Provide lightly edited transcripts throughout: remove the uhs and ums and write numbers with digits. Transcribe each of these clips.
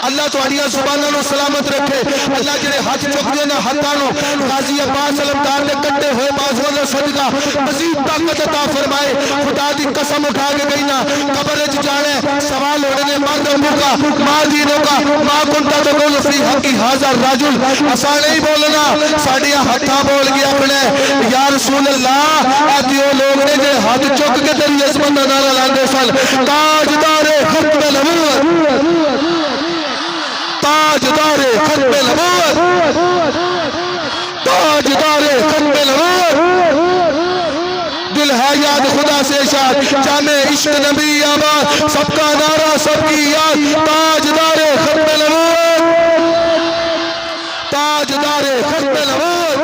अल्लाह तुहाडियां ज़ुबानां नूं सलामत रखे। अल्लाह जिहड़े हाथ चुकदे ने हाथां नूं गाजी अब्बास अलमदार दे कट्टे होए बाजुआं दा सदका मज़ीद ताकत अता फरमाए। खुदा दी कसम उठा के कहना कब्र विच जाना सवाल होने ने मा रब्बुका मा दीनुका मा कुंता तक़ूलु फी हक़्क़ि हाज़ा रजुल। असा नहीं बोलना साडियां हत्थां बोल के अपने या रसूल अल्लाह आदि ओ लोग ने जे हाथ चुक के तेरी इज़्ज़त दा नारा लांदे सन ताजदारे खत्म नबूवत ताजदारे खत्म नबूवत ताजदारे खत्म नबूवत। दिल है याद खुदा से शाद जाने इश्क नबी आबाद सबका नारा सबकी याद ताजदारे खत्म नबूवत ताजदारे खत्म नबूवत।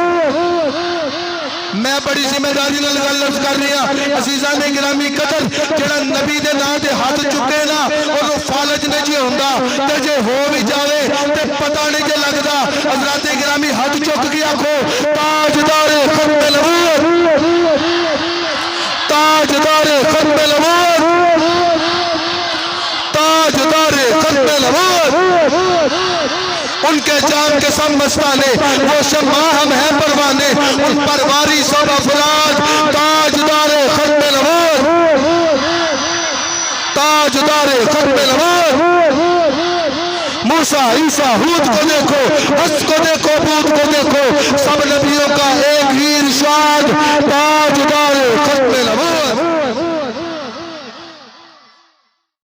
मैं बड़ी जिम्मेदारी नाल गल कर रहा अजीज़ां ने गिरामी कदर जेड़ा नबी दे नाम ते हाथ चुके ना ओनू फालज नहीं जी हुंदा ते जे हो भी जावे ते पता नहीं जे लगदा। हज़रात गिरामी हाथ चुक के आखो ताजदारे खत्म नबूवत ताजदारे खत्म नबूवत ताजदारे खत्म नबूवत। उनके जान के सब मस्ताने वो शम्मा हम हैं परवाने उन परवारी सब अफराद ताजदारे खत्म नबूवत ताजदारे खत्म नबूवत। मूसा ईसा हूद को देखो हस को देखो बूद को देखो सब नबियों का एक ही इरशाद ताजदारे खत्म नबूवत।